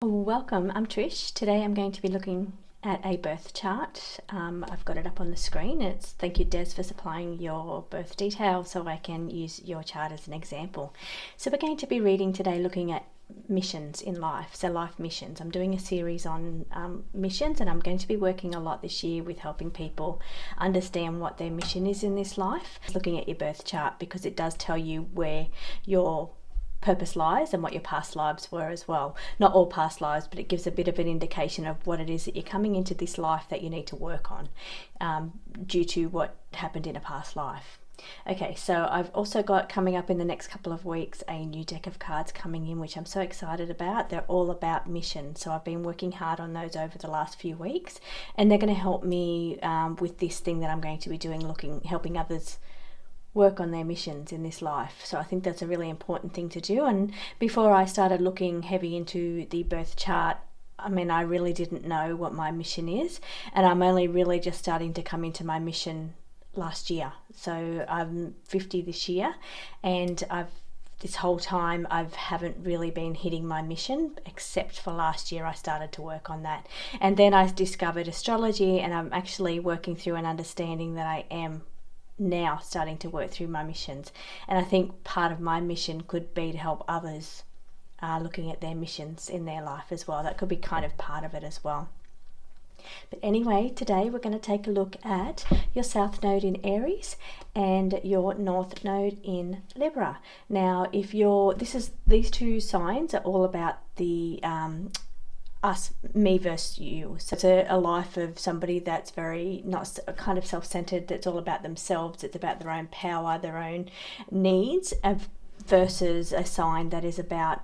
Welcome, I'm Trish. Today I'm going to be looking at a birth chart. I've got it up on the screen. Thank you, Des, for supplying your birth details so I can use your chart as an example. So we're going to be reading today looking at missions in life, so life missions. I'm doing a series on missions, and I'm going to be working a lot this year with helping people understand what their mission is in this life. Looking at your birth chart because it does tell you where your purpose lies and what your past lives were as well. Not all past lives, but it gives a bit of an indication of what it is that you're coming into this life that you need to work on due to what happened in a past life. Okay, so I've also got coming up in the next couple of weeks a new deck of cards coming in, which I'm so excited about. They're all about mission, so I've been working hard on those over the last few weeks, and they're going to help me with this thing that I'm going to be doing, helping others work on their missions in this life. So I think that's a really important thing to do. And before I started looking heavy into the birth chart, I really didn't know what my mission is, and I'm only really just starting to come into my mission last year. So I'm 50 this year, and this whole time I haven't really been hitting my mission, except for last year I started to work on that. And then I discovered astrology, and I'm actually working through an understanding that I am now starting to work through my missions. And I think part of my mission could be to help others looking at their missions in their life as well. That could be kind of part of it as well. But anyway, today we're going to take a look at your South Node in Aries and your North Node in Libra. Now, these two signs are all about the me versus you. So it's a life of somebody that's very not kind of self-centered, that's all about themselves, it's about their own power, their own needs, versus a sign that is about,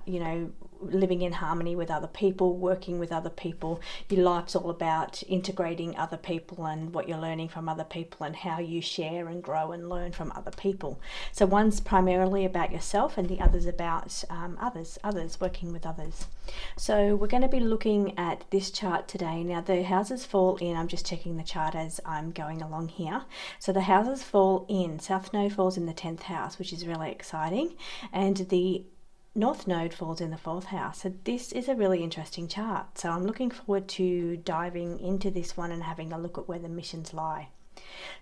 living in harmony with other people, working with other people. Your life's all about integrating other people and what you're learning from other people and how you share and grow and learn from other people. So one's primarily about yourself and the other's about others, working with others. So we're going to be looking at this chart today. Now the houses fall in, I'm just checking the chart as I'm going along here. So the houses fall in, South Node falls in the 10th house, which is really exciting, and the North Node falls in the 4th house. So this is a really interesting chart. So I'm looking forward to diving into this one and having a look at where the missions lie.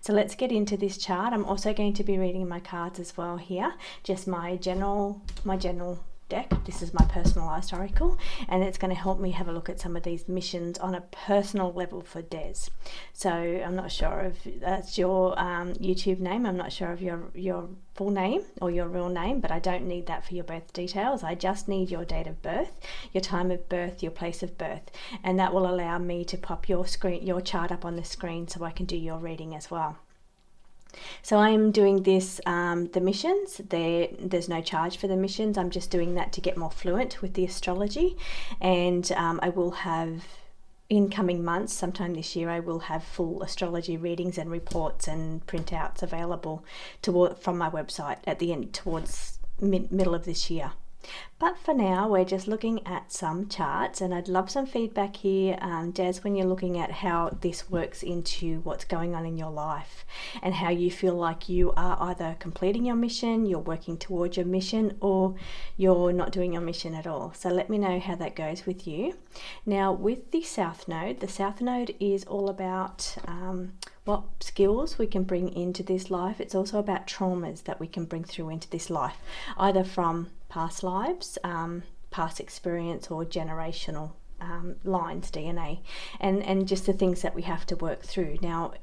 So let's get into this chart. I'm also going to be reading my cards as well here, just my general deck. This is my personalized oracle, and it's going to help me have a look at some of these missions on a personal level for Des. So I'm not sure if that's your YouTube name. I'm not sure of your full name or your real name, but I don't need that for your birth details. I just need your date of birth, your time of birth, your place of birth, and that will allow me to pop your chart up on the screen so I can do your reading as well. So I'm doing this, the missions, there's no charge for the missions. I'm just doing that to get more fluent with the astrology, and I will have, in coming months, sometime this year, I will have full astrology readings and reports and printouts available from my website at the end, towards middle of this year. But for now, we're just looking at some charts, and I'd love some feedback here, Des, when you're looking at how this works into what's going on in your life and how you feel like you are either completing your mission, you're working towards your mission, or you're not doing your mission at all. So let me know how that goes with you. Now, with the South Node is all about what skills we can bring into this life. It's also about traumas that we can bring through into this life, either from past lives, past experience, or generational lines, DNA, and just the things that we have to work through. Now,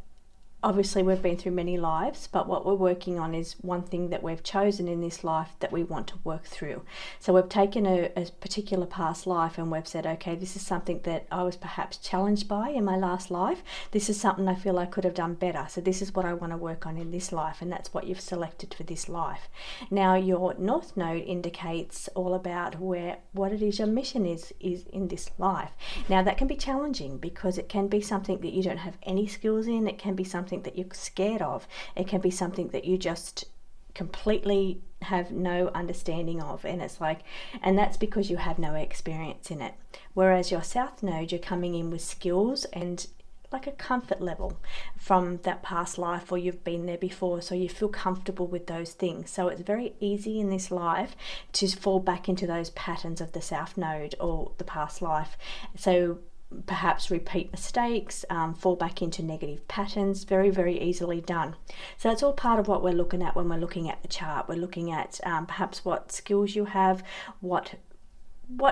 obviously we've been through many lives, but what we're working on is one thing that we've chosen in this life that we want to work through. So we've taken a particular past life and we've said, okay, this is something that I was perhaps challenged by in my last life. This is something I feel I could have done better. So this is what I want to work on in this life, and that's what you've selected for this life. Now your North Node indicates all about what it is your mission is in this life. Now that can be challenging because it can be something that you don't have any skills in. It can be something that you're scared of. It can be something that you just completely have no understanding of, and that's because you have no experience in it. Whereas your South Node, you're coming in with skills and like a comfort level from that past life, or you've been there before, so you feel comfortable with those things. So it's very easy in this life to fall back into those patterns of the South Node or the past life. So perhaps repeat mistakes, fall back into negative patterns, very, very easily done. So that's all part of what we're looking at when we're looking at the chart. We're looking at perhaps what skills you have, what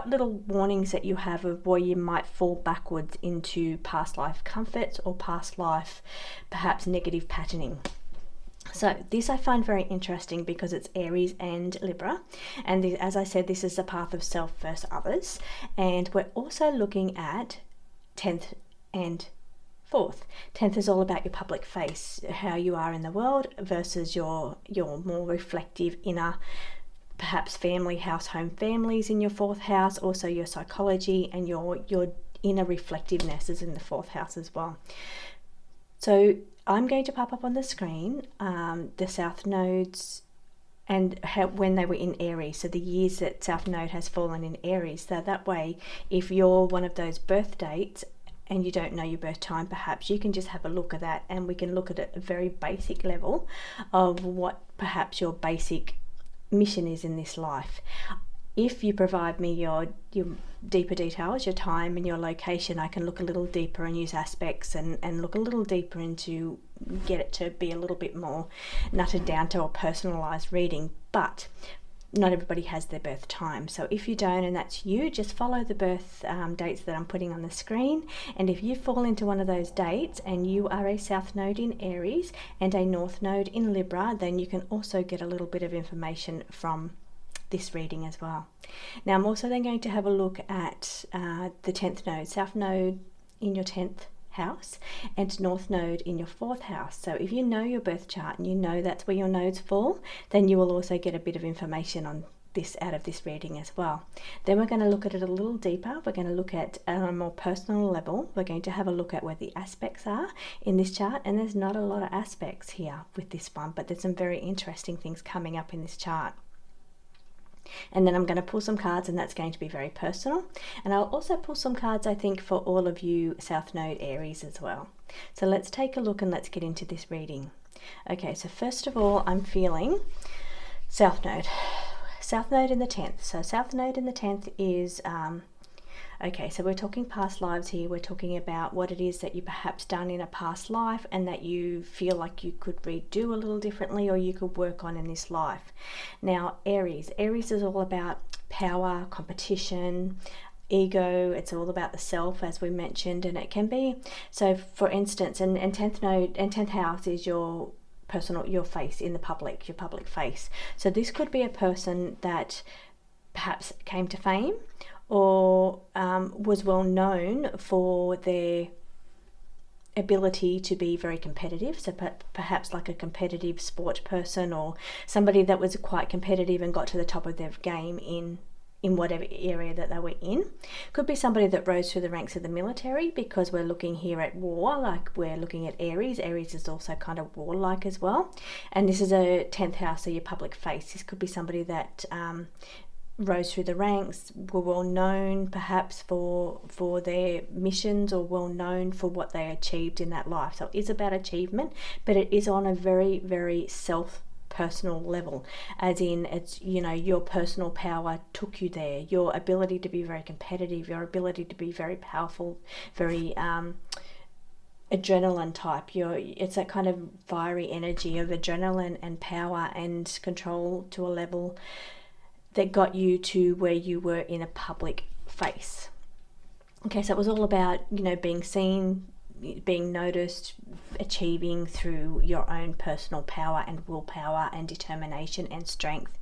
little warnings that you have of where you might fall backwards into past life comforts or past life perhaps negative patterning. So this I find very interesting because it's Aries and Libra, and as I said, this is the path of self versus others, and we're also looking at 10th and 4th. 10th is all about your public face, how you are in the world versus your more reflective inner, perhaps family, house, home, families in your 4th house, also your psychology and your inner reflectiveness is in the 4th house as well. So I'm going to pop up on the screen the South Nodes and when they were in Aries, so the years that South Node has fallen in Aries. So that way, if you're one of those birth dates and you don't know your birth time, perhaps you can just have a look at that, and we can look at a very basic level of what perhaps your basic mission is in this life. If you provide me your deeper details, your time and your location, I can look a little deeper and use aspects and look a little deeper into get it to be a little bit more nutted down to a personalized reading. But not everybody has their birth time, so if you don't and that's you, just follow the birth dates that I'm putting on the screen. And if you fall into one of those dates and you are a South Node in Aries and a North Node in Libra, then you can also get a little bit of information from this reading as well. Now I'm also then going to have a look at the 10th node, South Node in your 10th house and North Node in your 4th house. So if you know your birth chart and you know that's where your nodes fall, then you will also get a bit of information on this out of this reading as well. Then we're going to look at it a little deeper. We're going to look at on a more personal level. We're going to have a look at where the aspects are in this chart, and there's not a lot of aspects here with this one, but there's some very interesting things coming up in this chart. And then I'm going to pull some cards, and that's going to be very personal. And I'll also pull some cards, I think, for all of you South Node Aries as well. So let's take a look and let's get into this reading. Okay, so first of all, I'm feeling South Node. South Node in the 10th. So South Node in the 10th is okay, so we're talking past lives here. We're talking about what it is that you perhaps done in a past life and that you feel like you could redo a little differently or you could work on in this life. Now, Aries is all about power, competition, ego. It's all about the self, as we mentioned, and it can be, so for instance, and 10th node and 10th house is your personal, your face in the public, your public face. So this could be a person that perhaps came to fame or was well known for their ability to be very competitive. So perhaps like a competitive sport person or somebody that was quite competitive and got to the top of their game in whatever area that they were in. Could be somebody that rose through the ranks of the military, because we're looking here at war, like we're looking at Aries. Aries is also kind of warlike as well. And this is a 10th house, so your public face. This could be somebody that rose through the ranks, were well known perhaps for their missions or well known for what they achieved in that life. So it is about achievement, but it is on a very, very personal level, as in it's, you know, your personal power took you there, your ability to be very competitive, your ability to be very powerful, very adrenaline type. It's that kind of fiery energy of adrenaline and power and control to a level that got you to where you were in a public face. Okay, so it was all about, you know, being seen, being noticed, achieving through your own personal power and willpower and determination and strength,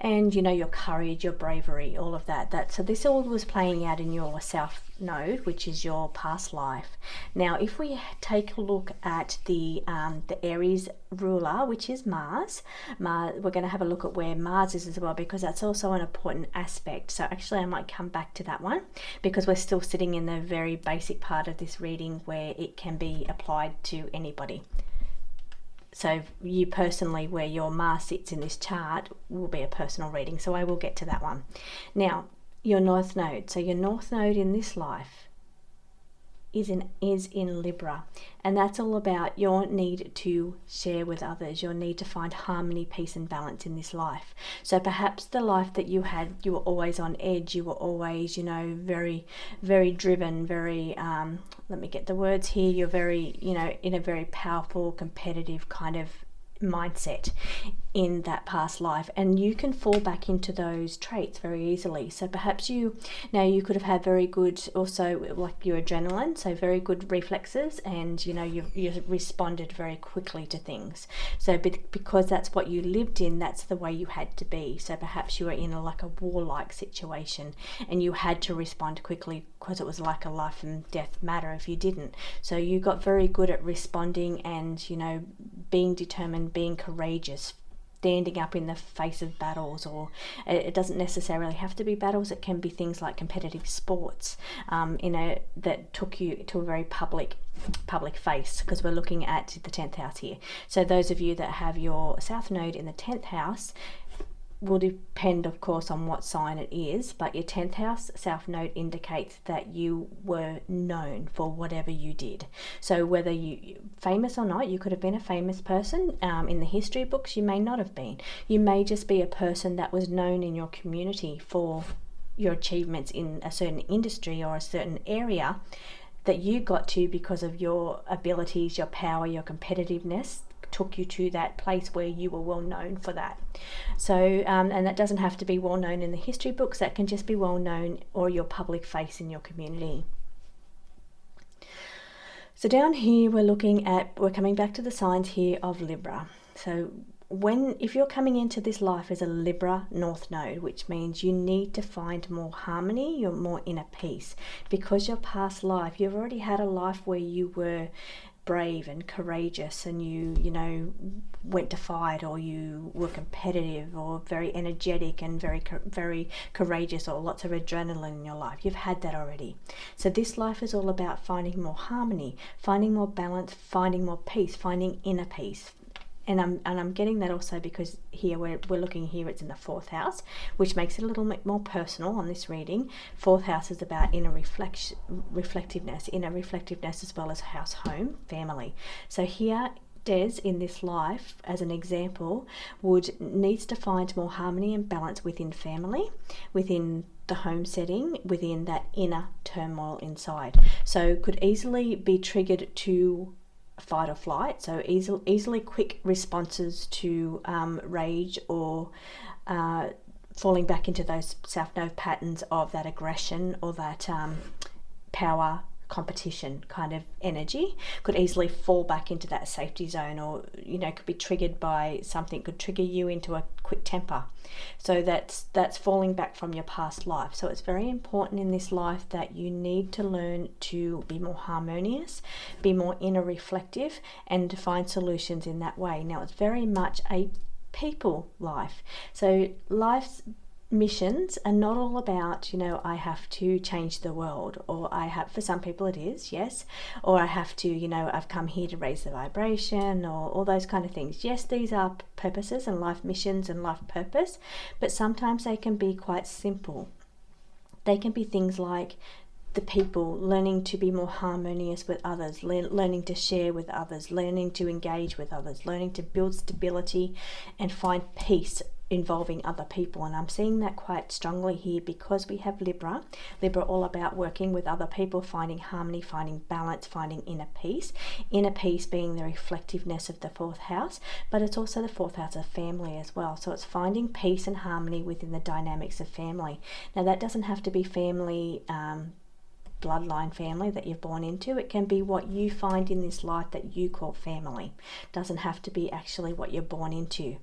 and, you know, your courage, your bravery, all of that. So this all was playing out in your South Node, which is your past life. Now, if we take a look at the Aries ruler, which is Mars, we're going to have a look at where Mars is as well, because that's also an important aspect. So actually I might come back to that one, because we're still sitting in the very basic part of this reading where it can be applied to anybody. So you personally, where your Mars sits in this chart, will be a personal reading. So I will get to that one. Now, your North Node. So your North Node in this life is in Libra, and that's all about your need to share with others, your need to find harmony, peace and balance in this life. So perhaps the life that you had, you were always on edge, you were always, you know, very, very driven, very let me get the words here, you're very, you know, in a very powerful, competitive kind of mindset in that past life, and you can fall back into those traits very easily. So perhaps you could have had very good, also like your adrenaline, so very good reflexes, and you know, you responded very quickly to things. So because that's what you lived in, that's the way you had to be. So perhaps you were in like a warlike situation and you had to respond quickly because it was like a life and death matter if you didn't. So you got very good at responding and, you know, being determined, being courageous, standing up in the face of battles, or it doesn't necessarily have to be battles. It can be things like competitive sports that took you to a very public face, because we're looking at the 10th house here. So those of you that have your South Node in the 10th house, will depend of course on what sign it is, but your 10th house South Node indicates that you were known for whatever you did. So whether you famous or not, you could have been a famous person in the history books, you may not have been. You may just be a person that was known in your community for your achievements in a certain industry or a certain area that you got to because of your abilities, your power, your competitiveness took you to that place where you were well known for that. So and that doesn't have to be well known in the history books, that can just be well known or your public face in your community. So down here we're coming back to the signs here of Libra. So if you're coming into this life as a Libra North Node, which means you need to find more harmony, you're more inner peace, because your past life, you've already had a life where you were brave and courageous, and you know, went to fight, or you were competitive, or very energetic and very courageous, or lots of adrenaline in your life. You've had that already. So this life is all about finding more harmony, finding more balance, finding more peace, finding inner peace. And I'm getting that also because here we're looking here, it's in the 4th house, which makes it a little bit more personal on this reading. 4th house is about inner reflectiveness as well as house, home, family. So here Des in this life, as an example, needs to find more harmony and balance within family, within the home setting, within that inner turmoil inside. So could easily be triggered to fight or flight, so easily quick responses to rage, or falling back into those South Node patterns of that aggression or that power competition kind of energy. Could easily fall back into that safety zone, or you know, could be triggered by something, could trigger you into a quick temper. So that's falling back from your past life. So it's very important in this life that you need to learn to be more harmonious, be more inner reflective, and to find solutions in that way. Now it's very much a people life. So life's missions are not all about, you know, I have to change the world, or I have, for some people it is, yes, or I have to, you know, I've come here to raise the vibration, or all those kind of things. Yes, these are purposes and life missions and life purpose, but sometimes they can be quite simple. They can be things like the people, learning to be more harmonious with others, learning to share with others, learning to engage with others, learning to build stability and find peace involving other people. And I'm seeing that quite strongly here because we have Libra all about working with other people, finding harmony, finding balance, finding inner peace being the reflectiveness of the 4th house, but it's also the 4th house of family as well. So it's finding peace and harmony within the dynamics of family. Now that doesn't have to be family bloodline family that you're born into. It can be what you find in this life that you call family. It doesn't have to be actually what you're born into.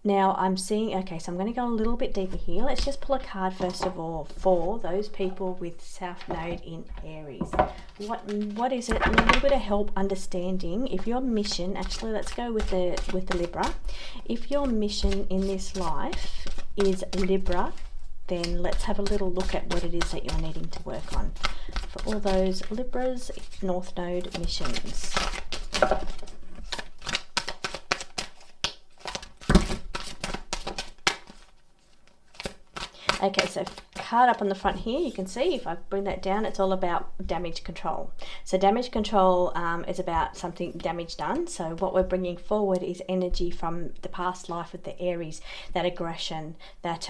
Now I'm seeing, okay, so I'm going to go a little bit deeper here. Let's just pull a card first of all for those people with South Node in Aries. What is it? A little bit of help understanding if your mission, actually let's go with the Libra. If your mission in this life is Libra, then let's have a little look at what it is that you're needing to work on for all those Libras North Node missions. Okay, so card up on the front here, you can see if I bring that down, it's all about damage control. So damage control is about something damage done. So what we're bringing forward is energy from the past life with the Aries, that aggression, that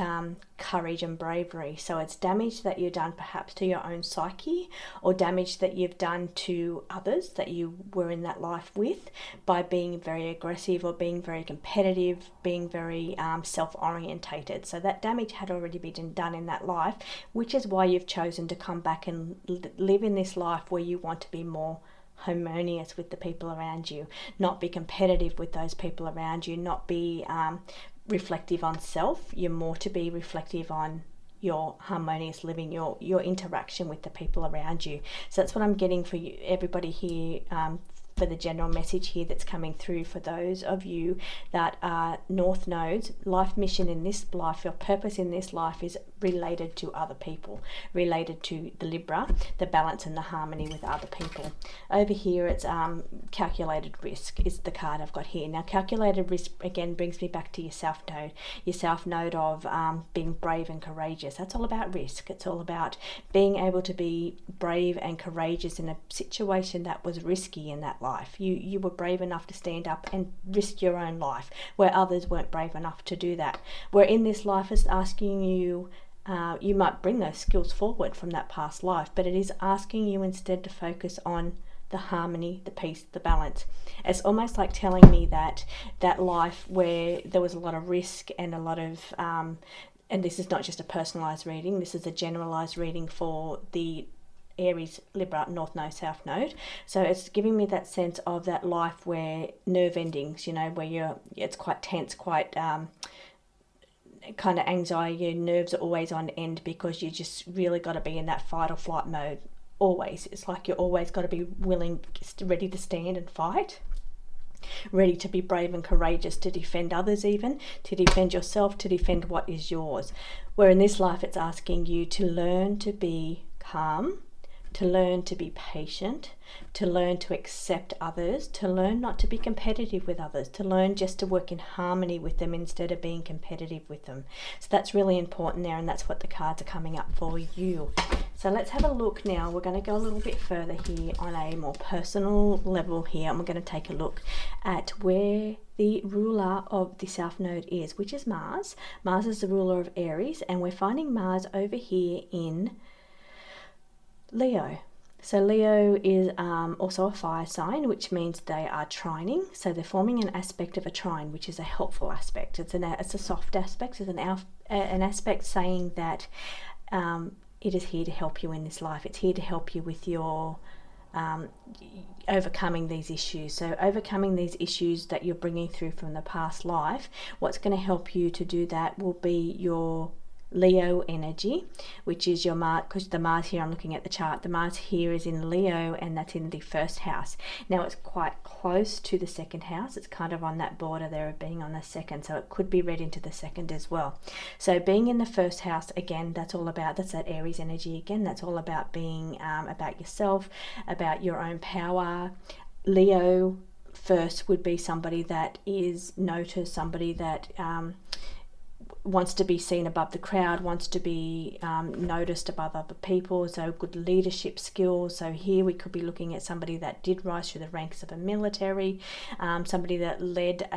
courage and bravery. So it's damage that you've done perhaps to your own psyche, or damage that you've done to others that you were in that life with by being very aggressive or being very competitive, being very self-orientated. So that damage had already been done in that life, which is why you've chosen to come back and live in this life where you want to be more harmonious with the people around you, not be competitive with those people around you, not be reflective on self. You're more to be reflective on your harmonious living, your interaction with the people around you. So that's what I'm getting for you, everybody here, for the general message here that's coming through for those of you that are North nodes. Life mission in this life, your purpose in this life is related to other people, related to the Libra, the balance and the harmony with other people. Over here it's calculated risk is the card I've got here. Now calculated risk again brings me back to your South node of being brave and courageous. That's all about risk. It's all about being able to be brave and courageous in a situation that was risky in that life. You were brave enough to stand up and risk your own life where others weren't brave enough to do that. Where in this life is asking you, you might bring those skills forward from that past life, but it is asking you instead to focus on the harmony, the peace, the balance. It's almost like telling me that life where there was a lot of risk and a lot of and this is not just a personalized reading, this is a generalized reading for the Aries, Libra, North Node, South Node. So it's giving me that sense of that life where nerve endings, where it's quite tense, quite kind of anxiety, your nerves are always on end because you just really got to be in that fight or flight mode always. It's like you're always got to be willing, ready to stand and fight, ready to be brave and courageous, to defend others, even to defend yourself, to defend what is yours. Where in this life it's asking you to learn to be calm, to learn to be patient, to learn to accept others, to learn not to be competitive with others, to learn just to work in harmony with them instead of being competitive with them. So that's really important there, and that's what the cards are coming up for you. So let's have a look now. We're going to go a little bit further here on a more personal level here, and we're going to take a look at where the ruler of the South Node is, which is Mars. Mars is the ruler of Aries, and we're finding Mars over here in Leo. So Leo is also a fire sign, which means they are trining. So they're forming an aspect of a trine, which is a helpful aspect. It's a soft aspect. It's an aspect saying that it is here to help you in this life. It's here to help you with your overcoming these issues. So overcoming these issues that you're bringing through from the past life, what's going to help you to do that will be your Leo energy, which is your Mars, because the Mars here, I'm looking at the chart, the Mars here is in Leo, and that's in the first house. Now it's quite close to the second house. It's kind of on that border there of being on the second, so it could be read into the second as well. So being in the first house, again, that's that Aries energy again. That's all about being about yourself, about your own power. Leo first would be somebody that is noticed, somebody that wants to be seen above the crowd, wants to be noticed above other people, so good leadership skills. So here we could be looking at somebody that did rise through the ranks of a military, somebody that led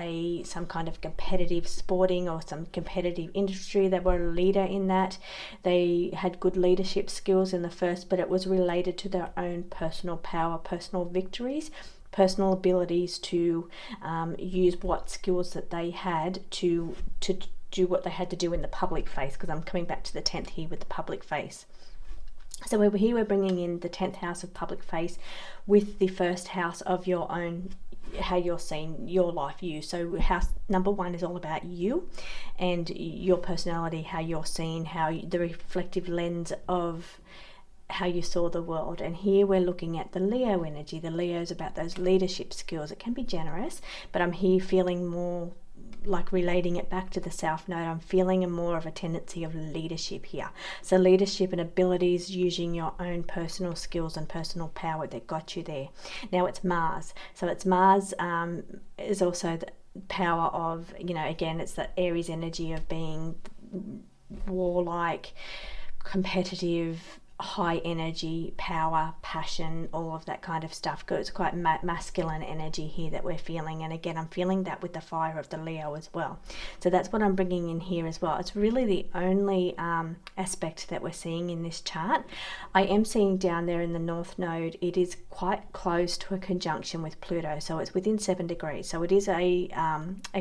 some kind of competitive sporting or some competitive industry. They were a leader in that. They had good leadership skills in the first, but it was related to their own personal power, personal victories, personal abilities to use what skills that they had to do what they had to do in the public face, because I'm coming back to the 10th here with the public face. So over here we're bringing in the 10th house of public face with the first house of your own, how you're seeing your life, you. So house number 1 is all about you and your personality, how you're seen, the reflective lens of how you saw the world. And here we're looking at the Leo energy. The Leo is about those leadership skills. It can be generous, but I'm here feeling more like relating it back to the South Node. I'm feeling more of a tendency of leadership here. So leadership and abilities, using your own personal skills and personal power that got you there. Now it's Mars. So it's Mars is also the power of, again, it's that Aries energy of being warlike, competitive, high energy, power, passion, all of that kind of stuff. It's quite masculine energy here that we're feeling, and again I'm feeling that with the fire of the Leo as well. So that's what I'm bringing in here as well. It's really the only aspect that we're seeing in this chart. I am seeing down there in the North Node, it is quite close to a conjunction with Pluto, so it's within 7 degrees. So it is a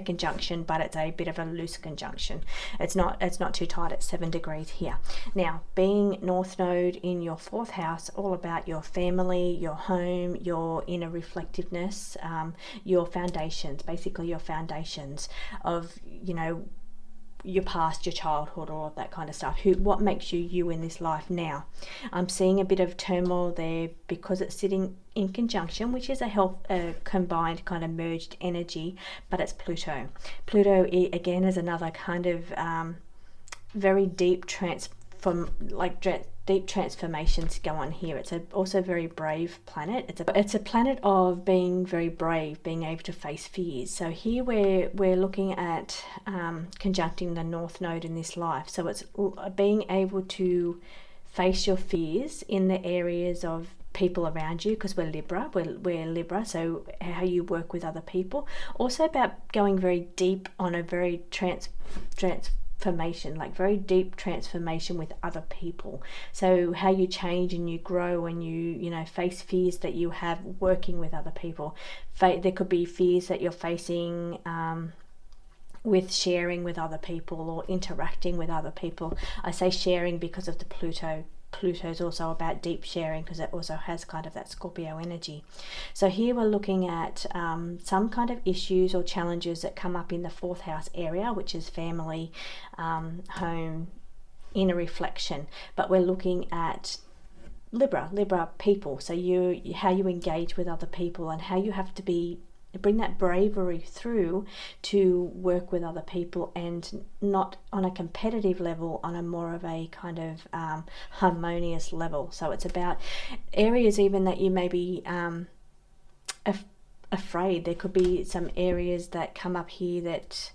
conjunction, but it's a bit of a loose conjunction. It's not too tight. It's 7 degrees here. Now, being North Node in your 4th house, all about your family, your home, your inner reflectiveness, your foundations, basically your foundations of, you know, your past, your childhood, all of that kind of stuff. What makes you you in this life now? I'm seeing a bit of turmoil there because it's sitting in conjunction, which is a combined kind of merged energy, but it's Pluto. Pluto again is another kind of very deep deep transformations go on here. It's also a very brave planet. It's a planet of being very brave, being able to face fears. So here we're looking at conjuncting the North Node in this life. So it's being able to face your fears in the areas of people around you, because we're Libra, so how you work with other people. Also about going very deep on a very transformation, like very deep transformation with other people. So how you change and you grow and you know, face fears that you have working with other people. There could be fears that you're facing with sharing with other people or interacting with other people. I say sharing because of the Pluto's also about deep sharing, because it also has kind of that Scorpio energy. So here we're looking at some kind of issues or challenges that come up in the 4th house area, which is family, home, inner reflection. But we're looking at Libra people. So how you engage with other people and how you have to bring that bravery through to work with other people, and not on a competitive level, on a more of a kind of harmonious level. So it's about areas even that you may be afraid. There could be some areas that come up here that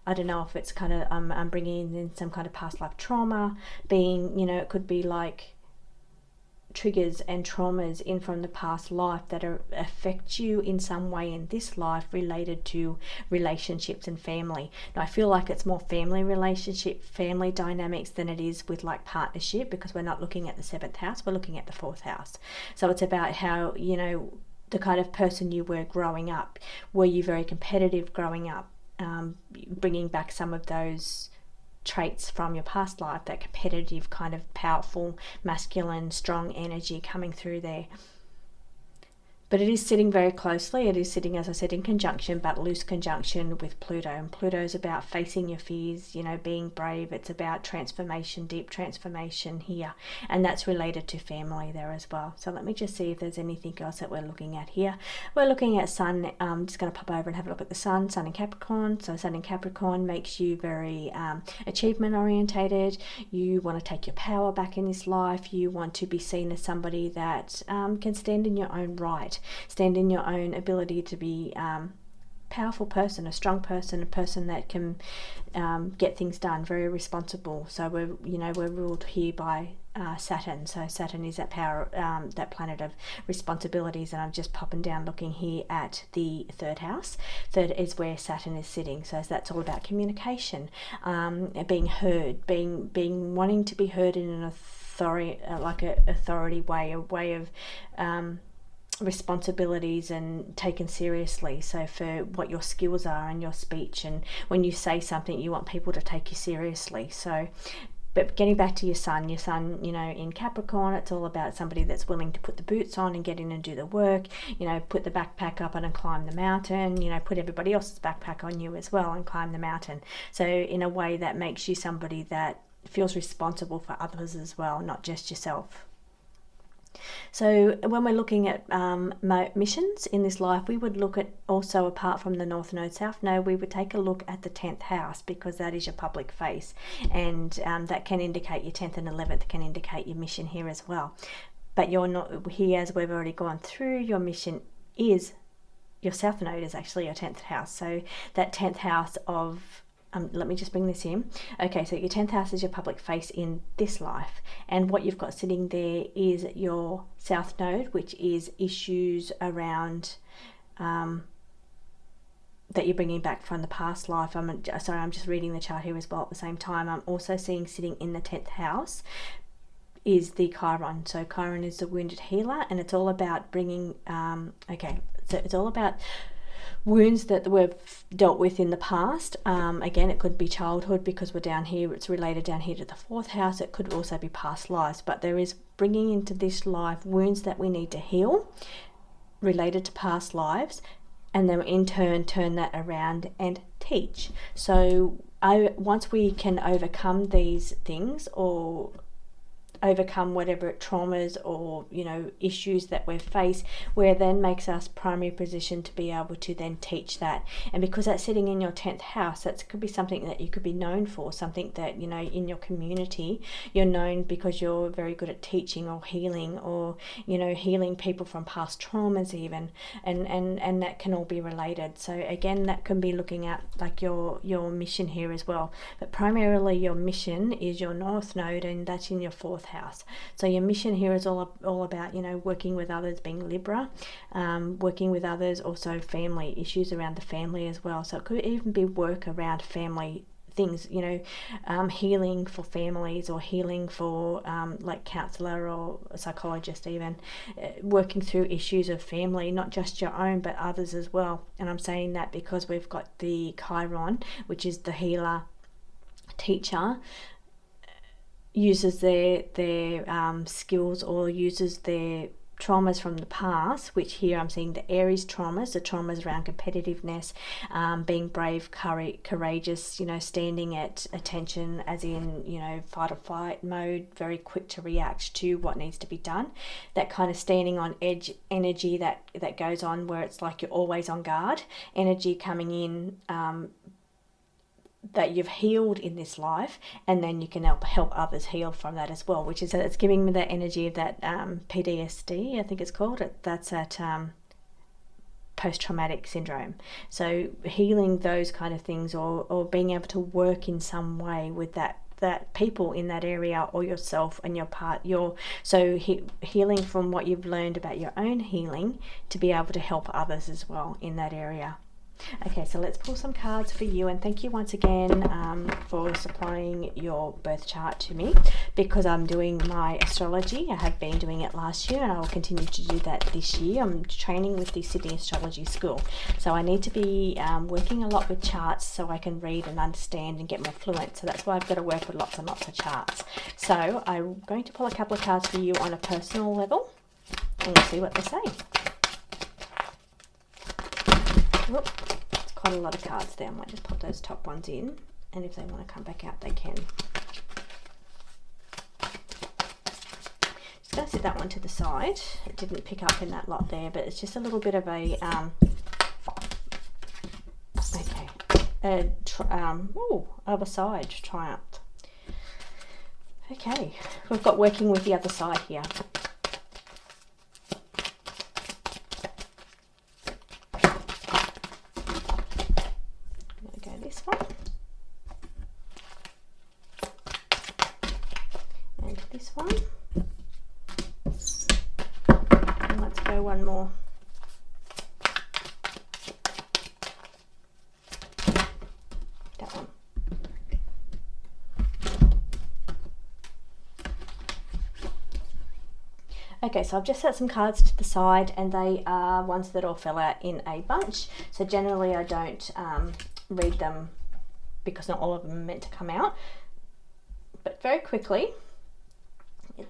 I don't know if it's kind of I'm bringing in some kind of past life trauma, being, you know, it could be like triggers and traumas in from the past life that affect you in some way in this life related to relationships and family. Now I feel like it's more family dynamics than it is with like partnership, because we're not looking at the 7th house, we're looking at the 4th house. So it's about how, you know, the kind of person you were growing up. Were you very competitive growing up? Bringing back some of those traits from your past life, that competitive kind of powerful, masculine, strong energy coming through there. But it is sitting very closely. It is sitting, as I said, in conjunction, but loose conjunction with Pluto. And Pluto's about facing your fears, you know, being brave. It's about transformation, deep transformation here. And that's related to family there as well. So let me just see if there's anything else that we're looking at here. We're looking at Sun. I'm just going to pop over and have a look at the Sun in Capricorn. So Sun in Capricorn makes you very achievement orientated. You want to take your power back in this life. You want to be seen as somebody that can stand in your own right. Stand in your own ability to be powerful person, a strong person, a person that can get things done, very responsible. So we're ruled here by Saturn. So Saturn is that power, that planet of responsibilities, and I'm just popping down looking here at the 3rd house. 3rd is where Saturn is sitting, so that's all about communication, being heard, being wanting to be heard in an authority way, a way of responsibilities and taken seriously. So for what your skills are and your speech, and when you say something you want people to take you seriously. So but getting back to your Sun, you know, in Capricorn, it's all about somebody that's willing to put the boots on and get in and do the work, you know, put the backpack up and climb the mountain, you know, put everybody else's backpack on you as well and climb the mountain. So in a way that makes you somebody that feels responsible for others as well, not just yourself. So when we're looking at missions in this life, we would look at also, apart from the North Node, South Node, we would take a look at the 10th house, because that is your public face, and that can indicate your 10th and 11th can indicate your mission here as well. But you're not here, as we've already gone through, your mission is, your South Node is actually your 10th house. So that 10th house of let me just bring this in. Okay, so your 10th house is your public face in this life, and what you've got sitting there is your south node, which is issues around that you're bringing back from the past life. I'm just reading the chart here as well at the same time. I'm also seeing sitting in the 10th house is the Chiron. So Chiron is the wounded healer, and it's all about bringing, so it's all about wounds that we've dealt with in the past. Again, it could be childhood because we're down here, it's related down here to the 4th house. It could also be past lives, but there is bringing into this life wounds that we need to heal related to past lives, and then in turn turn that around and teach. So once we can overcome these things, or overcome whatever traumas or issues that we face, where then makes us primary position to be able to then teach that. And because that's sitting in your 10th house, that could be something that you could be known for, something that in your community you're known because you're very good at teaching or healing, or healing people from past traumas even, and that can all be related. So again, that can be looking at like your mission here as well, but primarily your mission is your north node, and that's in your 4th house. So your mission here is all about working with others, being Libra, working with others, also family issues around the family as well. So it could even be work around family things, healing for families, or healing for like counselor or a psychologist, even working through issues of family, not just your own but others as well. And I'm saying that because we've got the Chiron, which is the healer teacher, uses their skills, or uses their traumas from the past, which here I'm seeing the Aries traumas, the traumas around competitiveness, being brave, courageous, standing at attention, as in, fight or flight mode, very quick to react to what needs to be done. That kind of standing on edge energy that goes on, where it's like you're always on guard, energy coming in, that you've healed in this life, and then you can help others heal from that as well, which is that it's giving me that energy of that PTSD, I think it's called. That's that post-traumatic syndrome. So healing those kind of things, or being able to work in some way with that people in that area, or yourself and healing from what you've learned about your own healing to be able to help others as well in that area. Okay, so let's pull some cards for you, and thank you once again for supplying your birth chart to me, because I'm doing my astrology. I have been doing it last year, and I will continue to do that this year. I'm training with the Sydney Astrology School, so I need to be working a lot with charts so I can read and understand and get more fluent. So that's why I've got to work with lots and lots of charts. So I'm going to pull a couple of cards for you on a personal level, and we'll see what they say. Whoop. It's quite a lot of cards there. I might just pop those top ones in, and if they want to come back out, they can. Just going to set that one to the side. It didn't pick up in that lot there, but it's just a little bit of a other side triumph. Okay, we've got working with the other side here. One more. That one. Okay, so I've just set some cards to the side, and they are ones that all fell out in a bunch. So generally I don't read them because not all of them are meant to come out. But very quickly,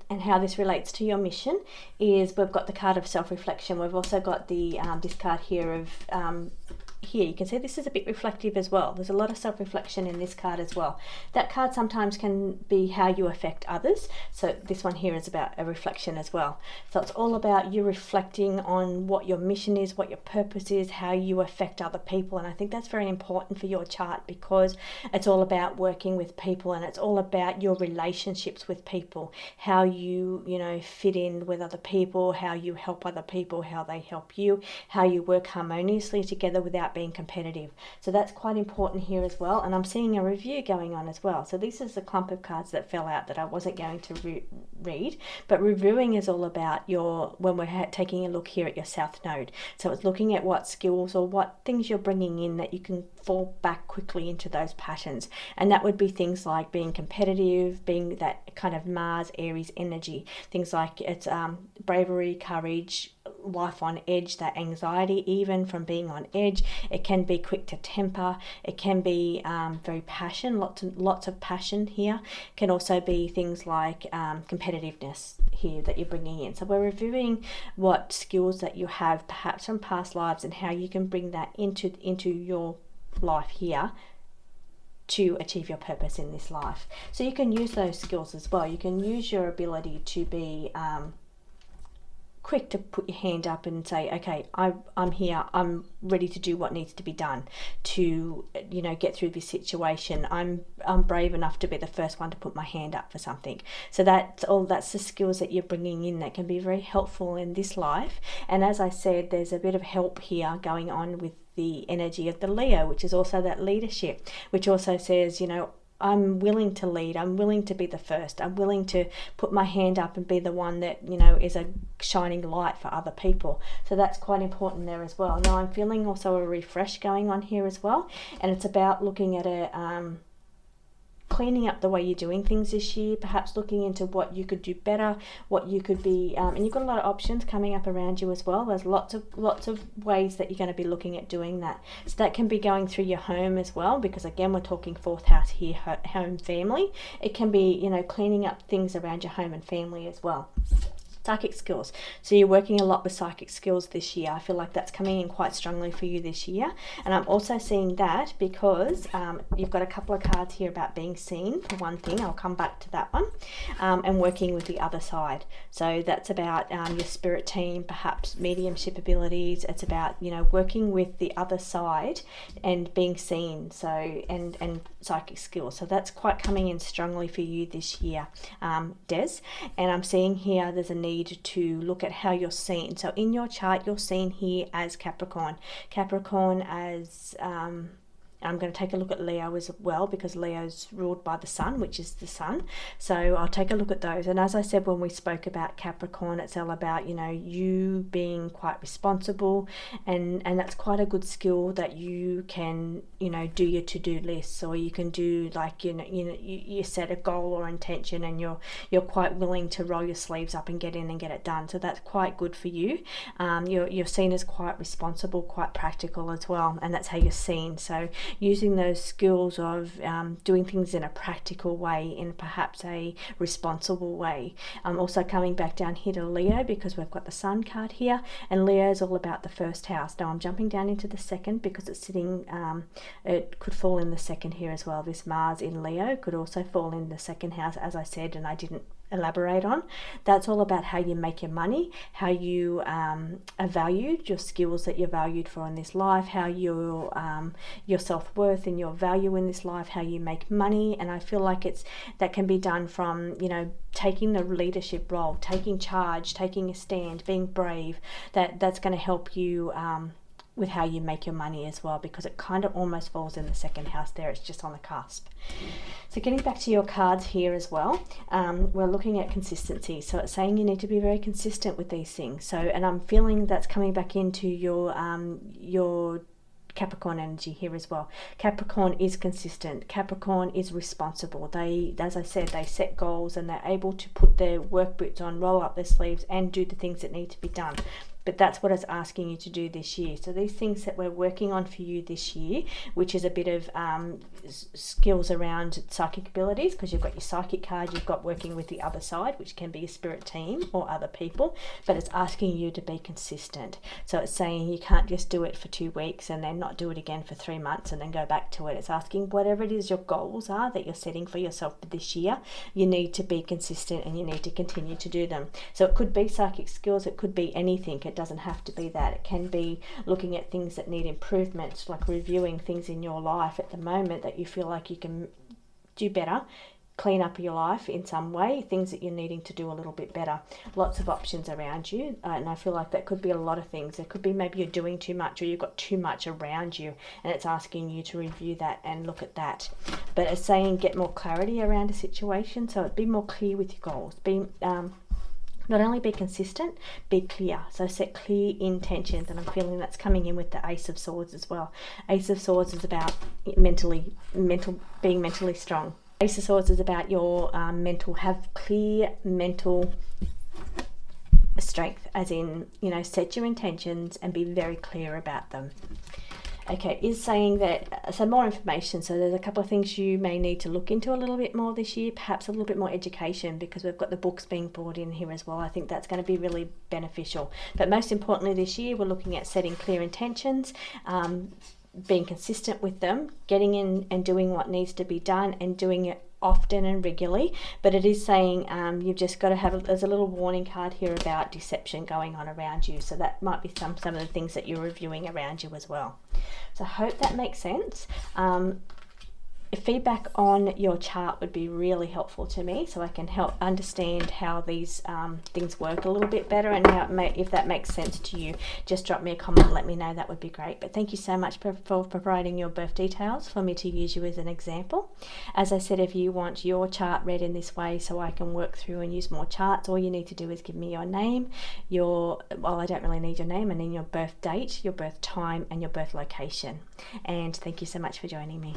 and how this relates to your mission is we've got the card of self-reflection. We've also got the this card here of here you can see this is a bit reflective as well. There's a lot of self-reflection in this card as well. That card sometimes can be how you affect others, so this one here is about a reflection as well. So it's all about you reflecting on what your mission is, what your purpose is, how you affect other people. And I think that's very important for your chart, because it's all about working with people, and it's all about your relationships with people, how you fit in with other people, how you help other people, how they help you, how you work harmoniously together without being being competitive. So that's quite important here as well. And I'm seeing a review going on as well. So this is the clump of cards that fell out that I wasn't going to read. But reviewing is all about when we're taking a look here at your South Node. So it's looking at what skills or what things you're bringing in that you can fall back quickly into those patterns. And that would be things like being competitive, being that kind of Mars, Aries energy. Things like it's bravery, courage, life on edge, that anxiety even from being on edge. It can be quick to temper. It can be very passion, lots of passion here. It can also be things like competitiveness here that you're bringing in. So we're reviewing what skills that you have perhaps from past lives and how you can bring that into your life here to achieve your purpose in this life. So you can use those skills as well. You can use your ability to be quick to put your hand up and say, okay, I'm here, I'm ready to do what needs to be done to, get through this situation. I'm brave enough to be the first one to put my hand up for something. So that's the skills that you're bringing in that can be very helpful in this life. And as I said, there's a bit of help here going on with the energy of the Leo, which is also that leadership, which also says, I'm willing to lead. I'm willing to be the first. I'm willing to put my hand up and be the one that, is a shining light for other people. So that's quite important there as well. Now I'm feeling also a refresh going on here as well. And it's about looking at cleaning up the way you're doing things this year, perhaps looking into what you could do better, what you could be, and you've got a lot of options coming up around you as well. There's lots of ways that you're going to be looking at doing that. So that can be going through your home as well, because again, we're talking fourth house here, home, family. It can be, cleaning up things around your home and family as well. Psychic skills. So you're working a lot with psychic skills this year. I feel like that's coming in quite strongly for you this year. And I'm also seeing that because you've got a couple of cards here about being seen, for one thing. I'll come back to that one. And working with the other side. So that's about your spirit team, perhaps mediumship abilities. It's about, working with the other side and being seen. So, and psychic skills. So that's quite coming in strongly for you this year, Des. And I'm seeing here there's a need to look at how you're seen. So in your chart, you're seen here as Capricorn. Capricorn as I'm going to take a look at Leo as well, because Leo's ruled by the sun, which is the sun. So I'll take a look at those. And as I said, when we spoke about Capricorn, it's all about, you being quite responsible, and that's quite a good skill that you can, do your to-do lists, or you can do like, you set a goal or intention, and you're quite willing to roll your sleeves up and get in and get it done. So that's quite good for you. You're seen as quite responsible, quite practical as well, and that's how you're seen. So using those skills of doing things in a practical way, in perhaps a responsible way. Also coming back down here to Leo, because we've got the sun card here, and Leo is all about the first house. Now I'm jumping down into the second because it's sitting, it could fall in the second here as well. This Mars in Leo could also fall in the second house, as I said, and I didn't elaborate on. That's all about how you make your money, how you are valued, your skills that you're valued for in this life, how your self-worth and your value in this life, how you make money. And I feel like that can be done from, taking the leadership role, taking charge, taking a stand, being brave. That's going to help you with how you make your money as well, because it kind of almost falls in the second house there. It's just on the cusp. So getting back to your cards here as well, we're looking at consistency. So it's saying you need to be very consistent with these things. So, and I'm feeling that's coming back into your Capricorn energy here as well. Capricorn is consistent. Capricorn is responsible. They, as I said, they set goals and they're able to put their work boots on, roll up their sleeves and do the things that need to be done. But that's what it's asking you to do this year. So these things that we're working on for you this year, which is a bit of skills around psychic abilities, because you've got your psychic card, you've got working with the other side, which can be a spirit team or other people, but it's asking you to be consistent. So it's saying you can't just do it for 2 weeks and then not do it again for 3 months and then go back to it. It's asking whatever it is your goals are that you're setting for yourself for this year, you need to be consistent and you need to continue to do them. So it could be psychic skills, it could be anything. It doesn't have to be that. It can be looking at things that need improvement, like reviewing things in your life at the moment that you feel like you can do better clean up your life in some way, things that you're needing to do a little bit better. Lots of options around you, and I feel like that could be a lot of things. It could be maybe you're doing too much, or you've got too much around you, and it's asking you to review that and look at that. But it's saying get more clarity around a situation, so be more clear with your goals. Not only be consistent, be clear. So set clear intentions, and I'm feeling that's coming in with the Ace of Swords as well. Ace of Swords is about being mentally strong. Ace of Swords is about your have clear mental strength, as in, set your intentions and be very clear about them. Okay, is saying that, so more information. So there's a couple of things you may need to look into a little bit more this year, perhaps a little bit more education, because we've got the books being brought in here as well. I think that's going to be really beneficial. But most importantly this year, we're looking at setting clear intentions, being consistent with them, getting in and doing what needs to be done, and doing it often and regularly. But it is saying you've just got to there's a little warning card here about deception going on around you, so that might be some of the things that you're reviewing around you as well. So I hope that makes sense. Feedback on your chart would be really helpful to me, so I can help understand how these things work a little bit better, and how if that makes sense to you. Just drop me a comment and let me know. That would be great. But thank you so much for providing your birth details for me to use you as an example. As I said, if you want your chart read in this way so I can work through and use more charts, all you need to do is give me your name, I don't really need your name, and then your birth date, your birth time, and your birth location. And thank you so much for joining me.